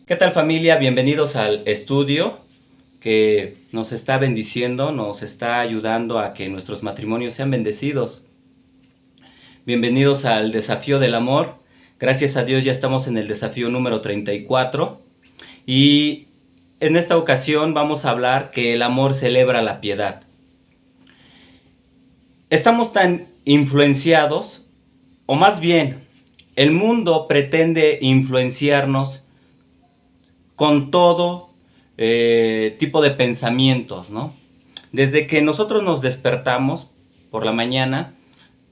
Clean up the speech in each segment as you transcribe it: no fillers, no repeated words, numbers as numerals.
¿Qué tal, familia? Bienvenidos al estudio que nos está bendiciendo, nos está ayudando a que nuestros matrimonios sean bendecidos. Bienvenidos al desafío del amor. Gracias a Dios ya estamos en el desafío número 34 y en esta ocasión vamos a hablar que el amor celebra la piedad. Estamos tan influenciados, o más bien, el mundo pretende influenciarnos con todo tipo de pensamientos, ¿no? Desde que nosotros nos despertamos por la mañana,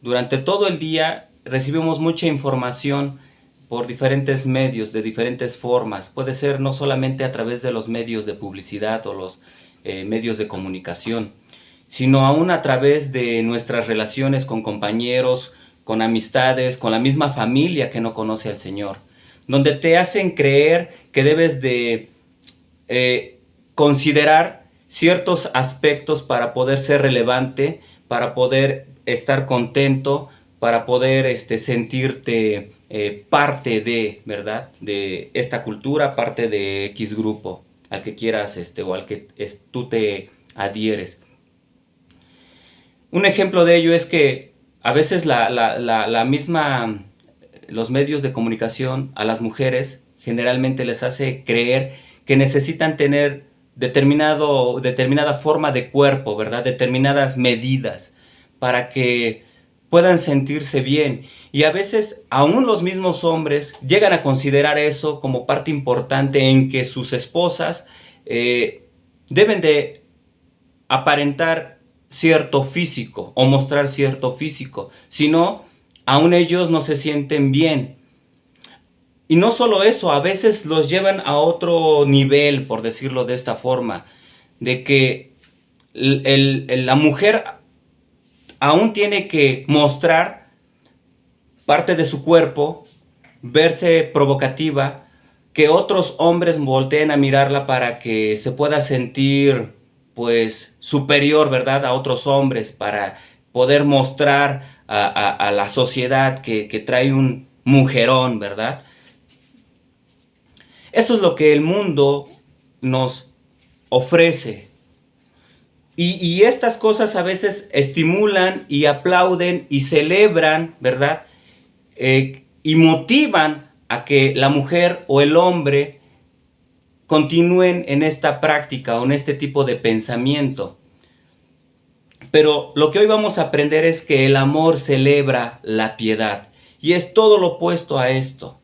durante todo el día recibimos mucha información por diferentes medios, de diferentes formas. Puede ser no solamente a través de los medios de publicidad o los medios de comunicación, sino aún a través de nuestras relaciones con compañeros, con amistades, con la misma familia que no conoce al Señor, donde te hacen creer que debes de considerar ciertos aspectos para poder ser relevante, para poder estar contento, para poder sentirte parte de, ¿verdad? De esta cultura, parte de X grupo al que quieras o al que tú te adhieres. Un ejemplo de ello es que a veces la misma, los medios de comunicación a las mujeres generalmente les hace creer que necesitan tener determinada forma de cuerpo, ¿verdad? Determinadas medidas para que puedan sentirse bien. Y a veces aún los mismos hombres llegan a considerar eso como parte importante en que sus esposas deben de aparentar cierto físico o mostrar cierto físico, sino aún ellos no se sienten bien. Y no solo eso, a veces los llevan a otro nivel, por decirlo de esta forma, de que la mujer aún tiene que mostrar parte de su cuerpo, verse provocativa, que otros hombres volteen a mirarla para que se pueda sentir pues superior, ¿verdad? A otros hombres, para poder mostrar a la sociedad que trae un mujerón, ¿verdad? Esto es lo que el mundo nos ofrece. Y estas cosas a veces estimulan y aplauden y celebran, ¿verdad? Y motivan a que la mujer o el hombre continúen en esta práctica o en este tipo de pensamiento. Pero lo que hoy vamos a aprender es que el amor celebra la piedad y es todo lo opuesto a esto.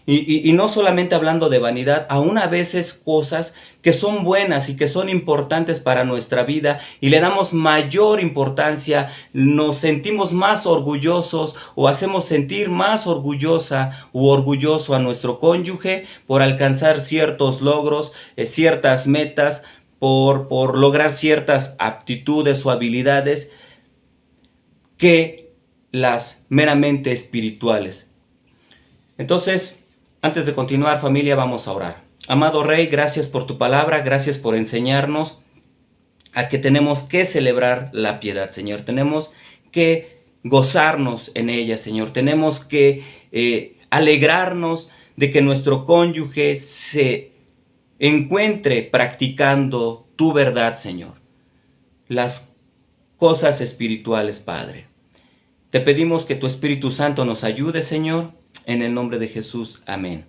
Y no solamente hablando de vanidad, aún a veces cosas que son buenas y que son importantes para nuestra vida y le damos mayor importancia, nos sentimos más orgullosos o hacemos sentir más orgullosa u orgulloso a nuestro cónyuge por alcanzar ciertos logros, ciertas metas, por lograr ciertas aptitudes o habilidades que las meramente espirituales. Entonces, antes de continuar, familia, vamos a orar. Amado Rey, gracias por tu palabra, gracias por enseñarnos a que tenemos que celebrar la piedad, Señor. Tenemos que gozarnos en ella, Señor. Tenemos que alegrarnos de que nuestro cónyuge se encuentre practicando tu verdad, Señor. Las cosas espirituales, Padre. Te pedimos que tu Espíritu Santo nos ayude, Señor, en el nombre de Jesús. Amén.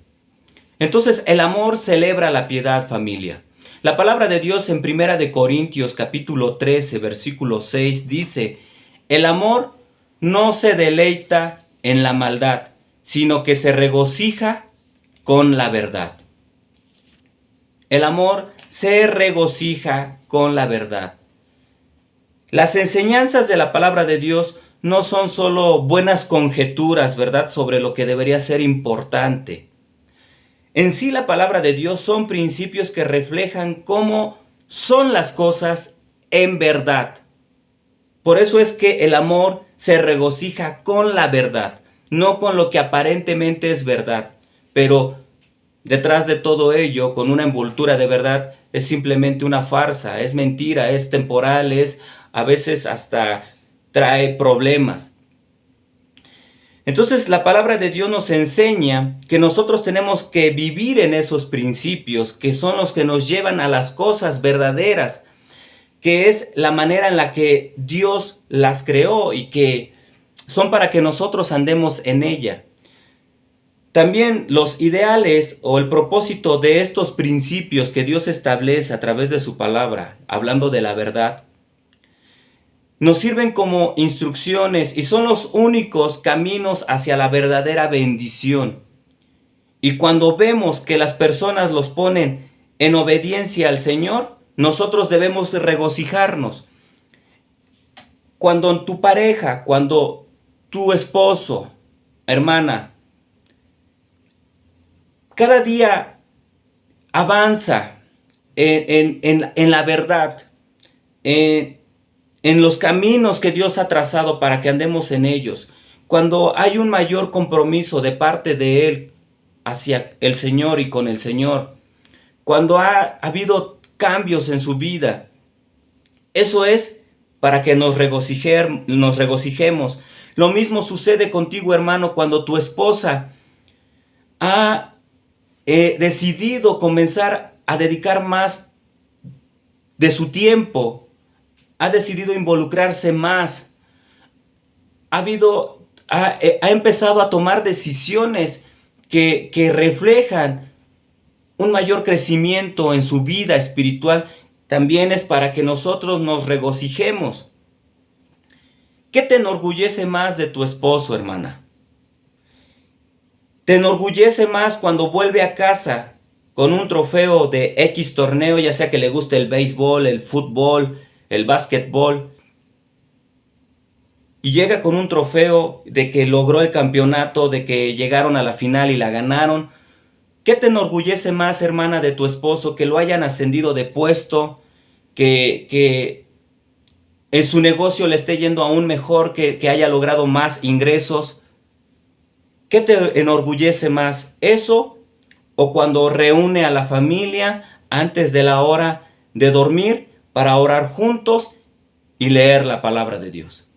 Entonces, el amor celebra la piedad, familia. La palabra de Dios en Primera de Corintios capítulo 13, versículo 6 dice: el amor no se deleita en la maldad, sino que se regocija con la verdad. El amor se regocija con la verdad. Las enseñanzas de la palabra de Dios no son solo buenas conjeturas, ¿verdad?, sobre lo que debería ser importante. En sí, la palabra de Dios son principios que reflejan cómo son las cosas en verdad. Por eso es que el amor se regocija con la verdad, no con lo que aparentemente es verdad. Pero detrás de todo ello, con una envoltura de verdad, es simplemente una farsa, es mentira, es temporal, a veces hasta trae problemas. Entonces la palabra de Dios nos enseña que nosotros tenemos que vivir en esos principios, que son los que nos llevan a las cosas verdaderas, que es la manera en la que Dios las creó y que son para que nosotros andemos en ella. También los ideales o el propósito de estos principios que Dios establece a través de su palabra, hablando de la verdad, nos sirven como instrucciones y son los únicos caminos hacia la verdadera bendición. Y cuando vemos que las personas los ponen en obediencia al Señor, nosotros debemos regocijarnos. Cuando tu pareja, cuando tu esposo, hermana, cada día avanza en la verdad, en los caminos que Dios ha trazado para que andemos en ellos, cuando hay un mayor compromiso de parte de Él hacia el Señor y con el Señor, cuando ha habido cambios en su vida, eso es para que nos regocijemos. Lo mismo sucede contigo, hermano, cuando tu esposa ha decidido comenzar a dedicar más de su tiempo, ha decidido involucrarse más, ha empezado a tomar decisiones que reflejan un mayor crecimiento en su vida espiritual, también es para que nosotros nos regocijemos. ¿Qué te enorgullece más de tu esposo, hermana? ¿Te enorgullece más cuando vuelve a casa con un trofeo de X torneo, ya sea que le guste el béisbol, el fútbol, el básquetbol, y llega con un trofeo de que logró el campeonato, de que llegaron a la final y la ganaron? ¿Qué te enorgullece más, hermana, de tu esposo? Que lo hayan ascendido de puesto, que en su negocio le esté yendo aún mejor, que haya logrado más ingresos. ¿Qué te enorgullece más? ¿Eso o cuando reúne a la familia antes de la hora de dormir para orar juntos y leer la palabra de Dios?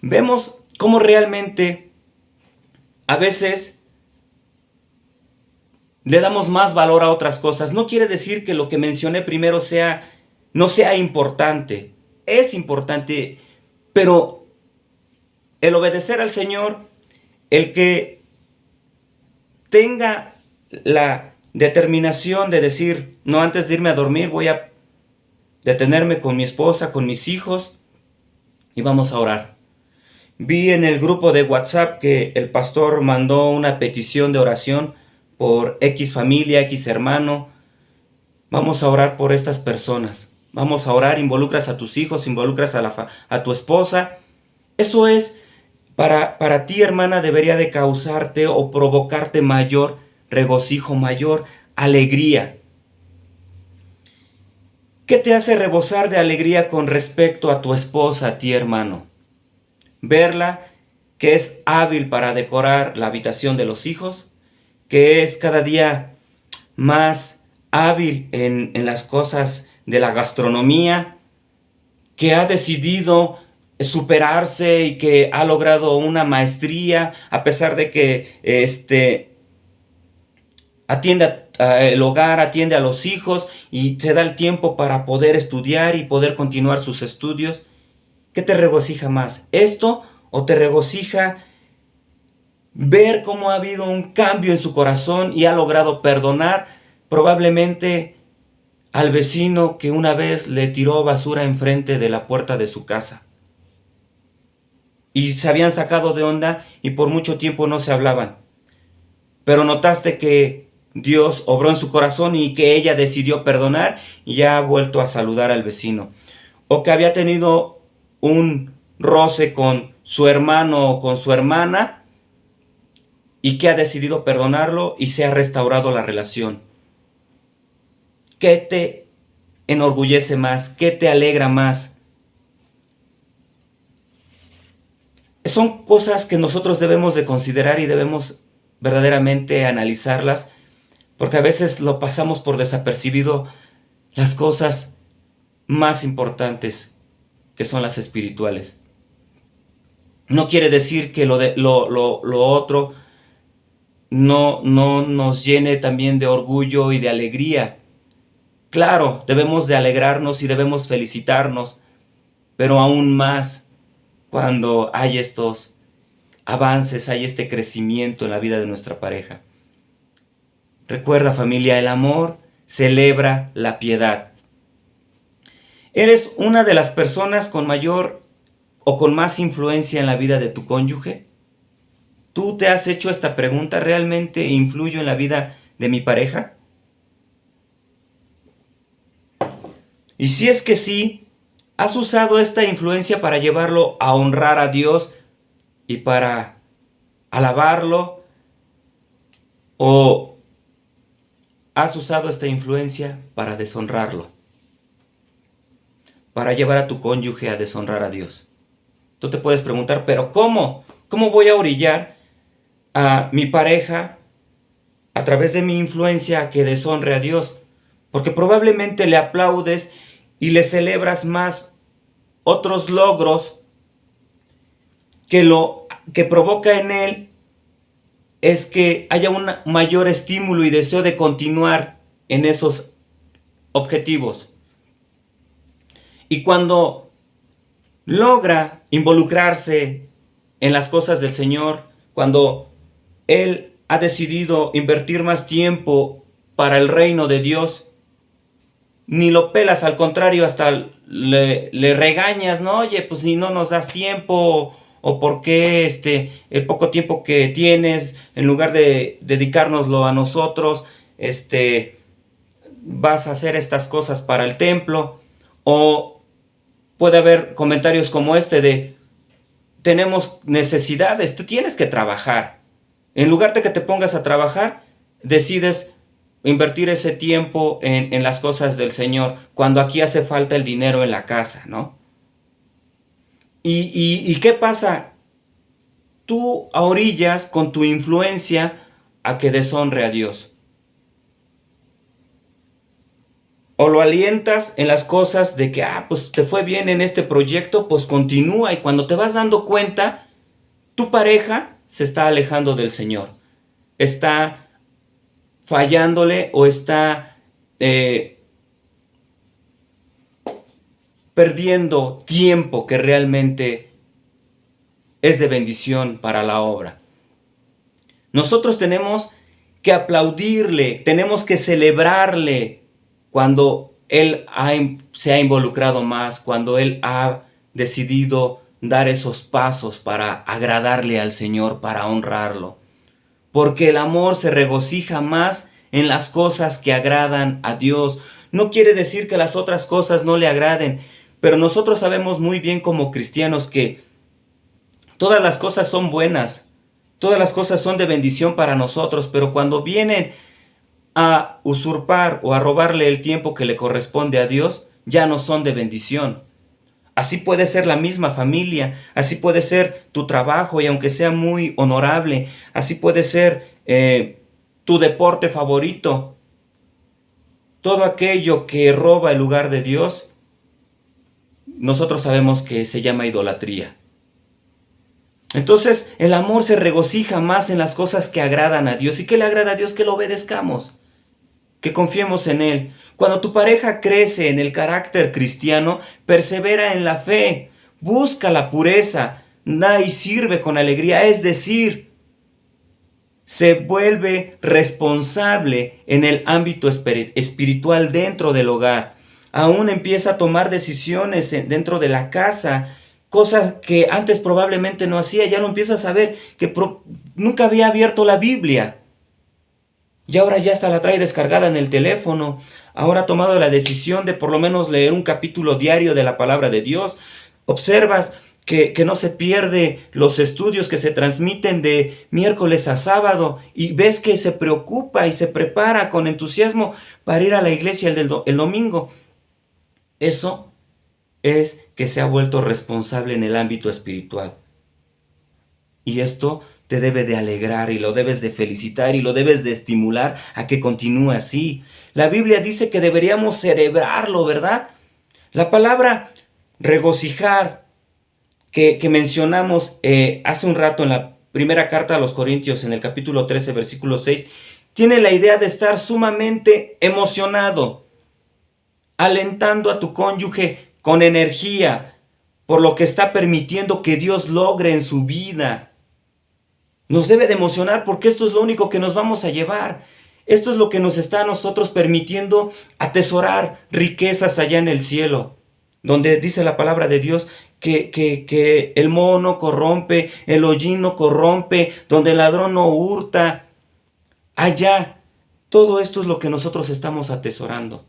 Vemos cómo realmente a veces le damos más valor a otras cosas. No quiere decir que lo que mencioné primero no sea importante. Es importante, pero el obedecer al Señor, el que tenga la determinación de decir, no, antes de irme a dormir voy a detenerme con mi esposa, con mis hijos y vamos a orar. Vi en el grupo de WhatsApp que el pastor mandó una petición de oración por X familia, X hermano. Vamos a orar por estas personas. Vamos a orar, involucras a tus hijos, involucras a tu esposa. Eso es, para ti, hermana, debería de causarte o provocarte mayor regocijo, mayor alegría. ¿Qué te hace rebosar de alegría con respecto a tu esposa, a ti, hermano? Verla que es hábil para decorar la habitación de los hijos, que es cada día más hábil en las cosas de la gastronomía, que ha decidido superarse y que ha logrado una maestría a pesar de que atiende el hogar, atiende a los hijos y te da el tiempo para poder estudiar y poder continuar sus estudios. ¿Qué te regocija más? ¿Esto o te regocija ver cómo ha habido un cambio en su corazón y ha logrado perdonar probablemente al vecino que una vez le tiró basura enfrente de la puerta de su casa? Y se habían sacado de onda y por mucho tiempo no se hablaban. Pero notaste que Dios obró en su corazón y que ella decidió perdonar y ya ha vuelto a saludar al vecino. O que había tenido un roce con su hermano o con su hermana y que ha decidido perdonarlo y se ha restaurado la relación. ¿Qué te enorgullece más? ¿Qué te alegra más? Son cosas que nosotros debemos de considerar y debemos verdaderamente analizarlas, porque a veces lo pasamos por desapercibido las cosas más importantes, que son las espirituales. No quiere decir que lo otro no nos llene también de orgullo y de alegría. Claro, debemos de alegrarnos y debemos felicitarnos, pero aún más cuando hay estos avances, hay este crecimiento en la vida de nuestra pareja. Recuerda, familia, el amor celebra la piedad. ¿Eres una de las personas con mayor o con más influencia en la vida de tu cónyuge? ¿Tú te has hecho esta pregunta? ¿Realmente influyo en la vida de mi pareja? Y si es que sí, ¿has usado esta influencia para llevarlo a honrar a Dios y para alabarlo? ¿O has usado esta influencia para deshonrarlo? Para llevar a tu cónyuge a deshonrar a Dios. Tú te puedes preguntar, ¿pero cómo? ¿Cómo voy a orillar a mi pareja a través de mi influencia a que deshonre a Dios? Porque probablemente le aplaudes y le celebras más otros logros que lo que provoca en él es que haya un mayor estímulo y deseo de continuar en esos objetivos. Y cuando logra involucrarse en las cosas del Señor, cuando él ha decidido invertir más tiempo para el reino de Dios, ni lo pelas, al contrario, hasta le regañas, ¿no? Oye, pues si no nos das tiempo, o por qué el poco tiempo que tienes, en lugar de dedicárnoslo a nosotros, vas a hacer estas cosas para el templo. O puede haber comentarios como este de, tenemos necesidades, tú tienes que trabajar. En lugar de que te pongas a trabajar, decides invertir ese tiempo en las cosas del Señor, cuando aquí hace falta el dinero en la casa, ¿no? ¿Y qué pasa? Tú a orillas con tu influencia a que deshonre a Dios. O lo alientas en las cosas de que, pues te fue bien en este proyecto, pues continúa. Y cuando te vas dando cuenta, tu pareja se está alejando del Señor. Está fallándole o está perdiendo tiempo que realmente es de bendición para la obra. Nosotros tenemos que aplaudirle, tenemos que celebrarle cuando Él se ha involucrado más, cuando Él ha decidido dar esos pasos para agradarle al Señor, para honrarlo. Porque el amor se regocija más en las cosas que agradan a Dios. No quiere decir que las otras cosas no le agraden, pero nosotros sabemos muy bien como cristianos que todas las cosas son buenas, todas las cosas son de bendición para nosotros, pero cuando vienen a usurpar o a robarle el tiempo que le corresponde a Dios, ya no son de bendición. Así puede ser la misma familia, así puede ser tu trabajo y aunque sea muy honorable, así puede ser tu deporte favorito. Todo aquello que roba el lugar de Dios, nosotros sabemos que se llama idolatría. Entonces el amor se regocija más en las cosas que agradan a Dios. ¿Y qué le agrada a Dios? Que lo obedezcamos, que confiemos en Él. Cuando tu pareja crece en el carácter cristiano, persevera en la fe, busca la pureza, da y sirve con alegría, es decir, se vuelve responsable en el ámbito espiritual dentro del hogar. Aún empieza a tomar decisiones dentro de la casa, cosas que antes probablemente no hacía. Ya lo empiezas a ver, que nunca había abierto la Biblia. Y ahora ya hasta la trae descargada en el teléfono. Ahora ha tomado la decisión de por lo menos leer un capítulo diario de la palabra de Dios. Observas que no se pierde los estudios que se transmiten de miércoles a sábado y ves que se preocupa y se prepara con entusiasmo para ir a la iglesia el domingo. Eso es que se ha vuelto responsable en el ámbito espiritual. Y esto te debe de alegrar y lo debes de felicitar y lo debes de estimular a que continúe así. La Biblia dice que deberíamos celebrarlo, ¿verdad? La palabra regocijar que mencionamos hace un rato en la primera carta a los Corintios, en el capítulo 13, versículo 6, tiene la idea de estar sumamente emocionado, alentando a tu cónyuge con energía por lo que está permitiendo que Dios logre en su vida. Nos debe de emocionar porque esto es lo único que nos vamos a llevar. Esto es lo que nos está a nosotros permitiendo atesorar riquezas allá en el cielo, donde dice la palabra de Dios que el moho no corrompe, el hollín no corrompe, donde el ladrón no hurta. Allá, todo esto es lo que nosotros estamos atesorando.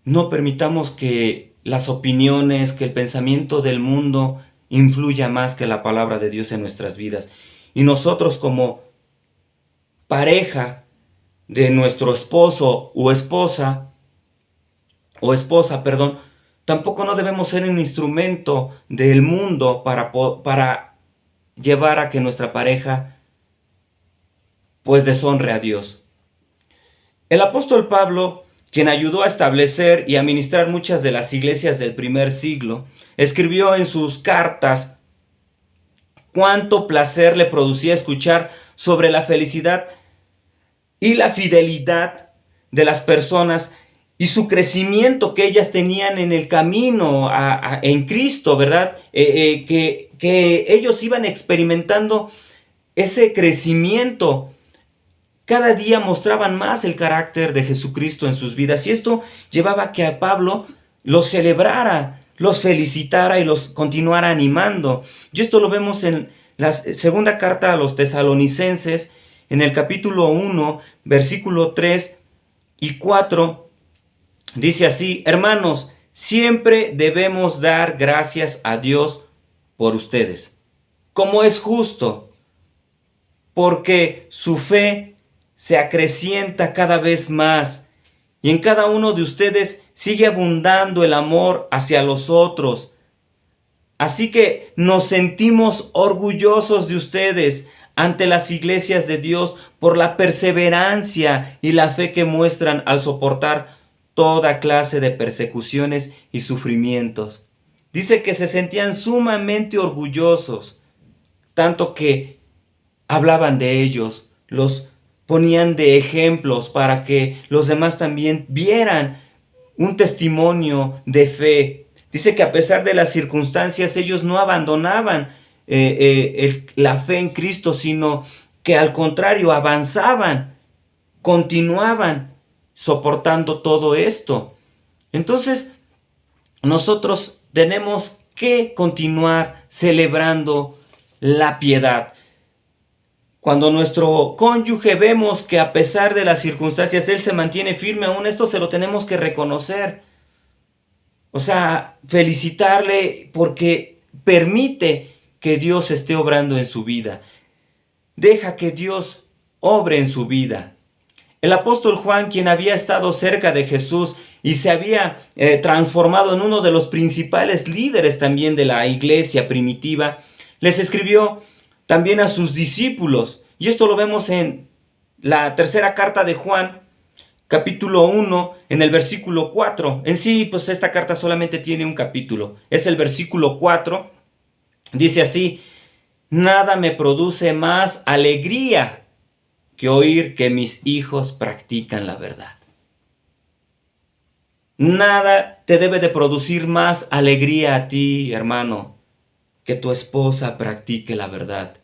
No permitamos que las opiniones, que el pensamiento del mundo influya más que la palabra de Dios en nuestras vidas. Y nosotros como pareja de nuestro esposo o esposa, perdón, tampoco no debemos ser un instrumento del mundo para llevar a que nuestra pareja pues deshonre a Dios. El apóstol Pablo, quien ayudó a establecer y administrar muchas de las iglesias del primer siglo, escribió en sus cartas cuánto placer le producía escuchar sobre la felicidad y la fidelidad de las personas y su crecimiento que ellas tenían en el camino en Cristo, ¿verdad? Que ellos iban experimentando ese crecimiento. Cada día mostraban más el carácter de Jesucristo en sus vidas y esto llevaba a que a Pablo los celebrara, los felicitara y los continuara animando. Y esto lo vemos en la segunda carta a los tesalonicenses, en el capítulo 1, versículo 3 y 4, dice así: hermanos, siempre debemos dar gracias a Dios por ustedes, como es justo, porque su fe se acrecienta cada vez más y en cada uno de ustedes sigue abundando el amor hacia los otros. Así que nos sentimos orgullosos de ustedes ante las iglesias de Dios por la perseverancia y la fe que muestran al soportar toda clase de persecuciones y sufrimientos. Dice que se sentían sumamente orgullosos, tanto que hablaban de ellos, los ponían de ejemplos para que los demás también vieran un testimonio de fe. Dice que a pesar de las circunstancias ellos no abandonaban la fe en Cristo, sino que al contrario avanzaban, continuaban soportando todo esto. Entonces nosotros tenemos que continuar celebrando la piedad. Cuando nuestro cónyuge vemos que a pesar de las circunstancias él se mantiene firme, aún esto se lo tenemos que reconocer. O sea, felicitarle porque permite que Dios esté obrando en su vida. Deja que Dios obre en su vida. El apóstol Juan, quien había estado cerca de Jesús y se había transformado en uno de los principales líderes también de la iglesia primitiva, les escribió también a sus discípulos. Y esto lo vemos en la tercera carta de Juan, capítulo 1, en el versículo 4. En sí, pues esta carta solamente tiene un capítulo. Es el versículo 4. Dice así: nada me produce más alegría que oír que mis hijos practican la verdad. Nada te debe de producir más alegría a ti, hermano, que tu esposa practique la verdad.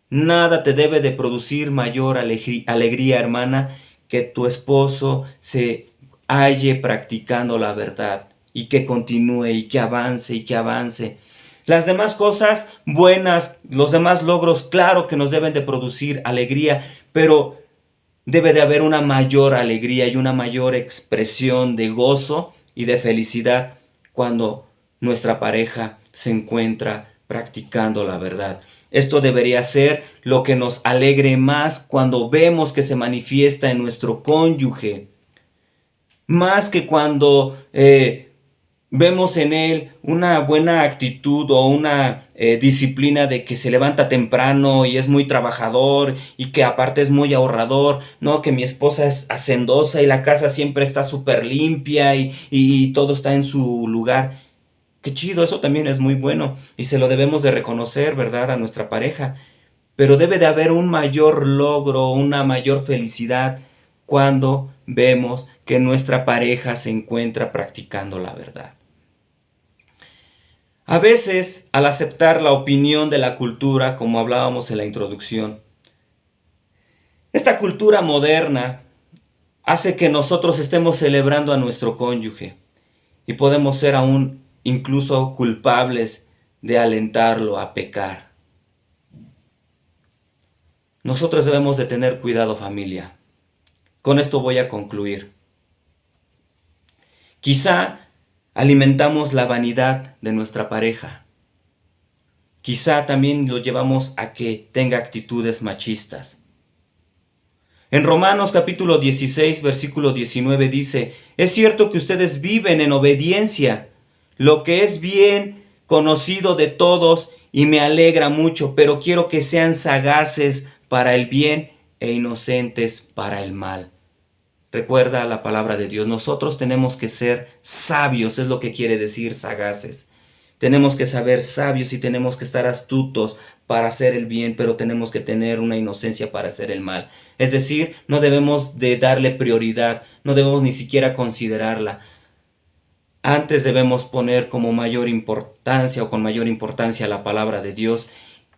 Nada te debe de producir mayor alegría, hermana, que tu esposo se halle practicando la verdad y que continúe y que avance y que avance. Las demás cosas buenas, los demás logros, claro que nos deben de producir alegría, pero debe de haber una mayor alegría y una mayor expresión de gozo y de felicidad cuando nuestra pareja se encuentra practicando la verdad. Esto debería ser lo que nos alegre más cuando vemos que se manifiesta en nuestro cónyuge, más que cuando vemos en él una buena actitud o una disciplina de que se levanta temprano y es muy trabajador y que aparte es muy ahorrador, no, que mi esposa es hacendosa y la casa siempre está súper limpia y todo está en su lugar. Qué chido, eso también es muy bueno y se lo debemos de reconocer, ¿verdad? A nuestra pareja. Pero debe de haber un mayor logro, una mayor felicidad cuando vemos que nuestra pareja se encuentra practicando la verdad. A veces, al aceptar la opinión de la cultura, como hablábamos en la introducción, esta cultura moderna hace que nosotros estemos celebrando a nuestro cónyuge y podemos ser aún incluso culpables de alentarlo a pecar. Nosotros debemos de tener cuidado, familia. Con esto voy a concluir. Quizá alimentamos la vanidad de nuestra pareja. Quizá también lo llevamos a que tenga actitudes machistas. En Romanos capítulo 16, versículo 19 dice, es cierto que ustedes viven en obediencia, lo que es bien conocido de todos y me alegra mucho, pero quiero que sean sagaces para el bien e inocentes para el mal. Recuerda la palabra de Dios, nosotros tenemos que ser sabios, es lo que quiere decir sagaces. Tenemos que saber sabios y tenemos que estar astutos para hacer el bien, pero tenemos que tener una inocencia para hacer el mal. Es decir, no debemos de darle prioridad, no debemos ni siquiera considerarla. Antes debemos poner como mayor importancia o con mayor importancia la palabra de Dios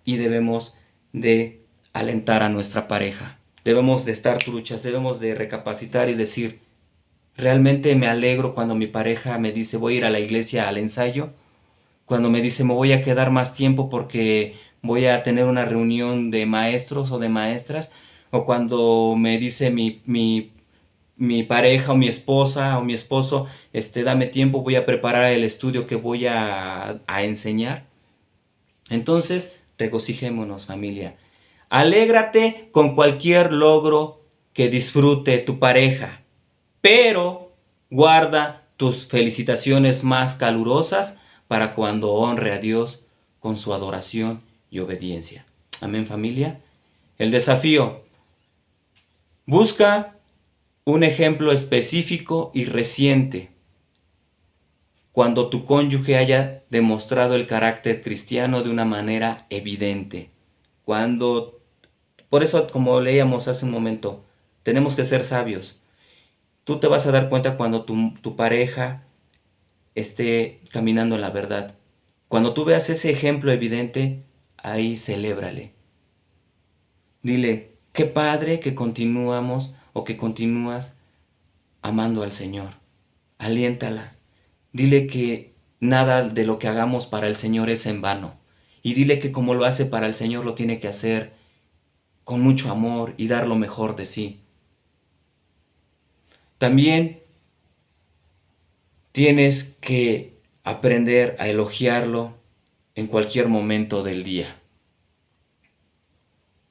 y debemos de alentar a nuestra pareja. Debemos de estar truchas, debemos de recapacitar y decir, realmente me alegro cuando mi pareja me dice voy a ir a la iglesia al ensayo, cuando me dice me voy a quedar más tiempo porque voy a tener una reunión de maestros o de maestras, o cuando me dice mi pareja o mi esposa o mi esposo, dame tiempo, voy a preparar el estudio que voy a enseñar. Entonces, regocijémonos, familia. Alégrate con cualquier logro que disfrute tu pareja, pero guarda tus felicitaciones más calurosas para cuando honre a Dios con su adoración y obediencia. Amén, familia. El desafío. Busca un ejemplo específico y reciente cuando tu cónyuge haya demostrado el carácter cristiano de una manera evidente. Por eso, como leíamos hace un momento, tenemos que ser sabios. Tú te vas a dar cuenta cuando tu pareja esté caminando en la verdad. Cuando tú veas ese ejemplo evidente, ahí celébrale. Dile, qué padre que continuamos o que continúas amando al Señor. Aliéntala. Dile que nada de lo que hagamos para el Señor es en vano. Y dile que como lo hace para el Señor lo tiene que hacer con mucho amor y dar lo mejor de sí. También tienes que aprender a elogiarlo en cualquier momento del día.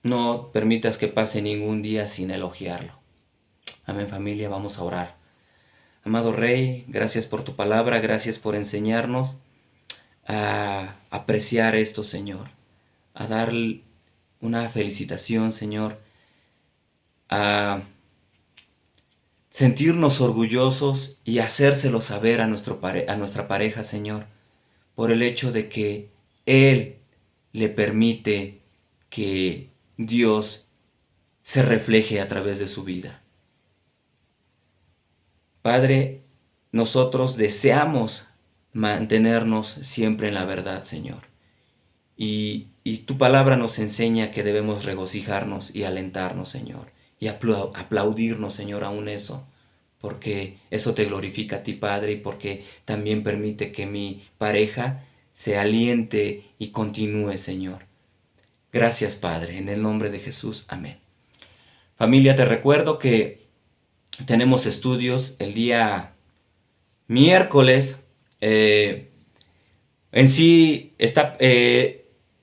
No permitas que pase ningún día sin elogiarlo. Amén, familia, vamos a orar. Amado Rey, gracias por tu palabra, gracias por enseñarnos a apreciar esto, Señor, a dar una felicitación, Señor, a sentirnos orgullosos y hacérselo saber a nuestra pareja, Señor, por el hecho de que Él le permite que Dios se refleje a través de su vida. Padre, nosotros deseamos mantenernos siempre en la verdad, Señor. Y tu palabra nos enseña que debemos regocijarnos y alentarnos, Señor. Y aplaudirnos, Señor, aún eso. Porque eso te glorifica a ti, Padre, y porque también permite que mi pareja se aliente y continúe, Señor. Gracias, Padre, en el nombre de Jesús. Amén. Familia, te recuerdo que tenemos estudios el día miércoles. En sí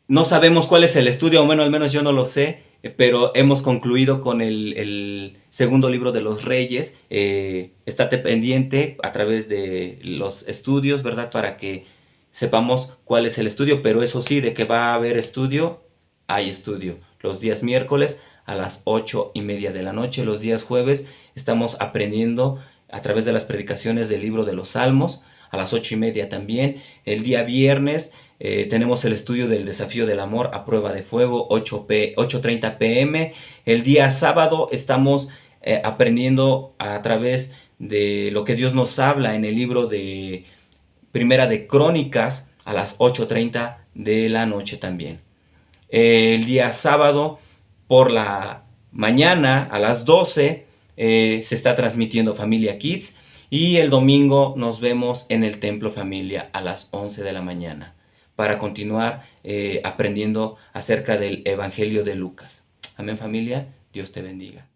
no sabemos cuál es el estudio, o bueno, al menos yo no lo sé, pero hemos concluido con el segundo libro de los Reyes. Estate pendiente a través de los estudios, ¿verdad? Para que sepamos cuál es el estudio, pero eso sí, de que va a haber estudio, hay estudio. Los días miércoles a las 8:30 de la noche, los días jueves estamos aprendiendo a través de las predicaciones del libro de los Salmos. a las 8:30 también. El día viernes tenemos el estudio del desafío del amor a prueba de fuego, 8:30 p.m. El día sábado estamos aprendiendo a través de lo que Dios nos habla en el libro de Primera de Crónicas a las 8:30 de la noche también. El día sábado por la mañana a las 12 se está transmitiendo Familia Kids, y el domingo nos vemos en el Templo Familia a las 11 de la mañana para continuar aprendiendo acerca del Evangelio de Lucas. Amén, familia. Dios te bendiga.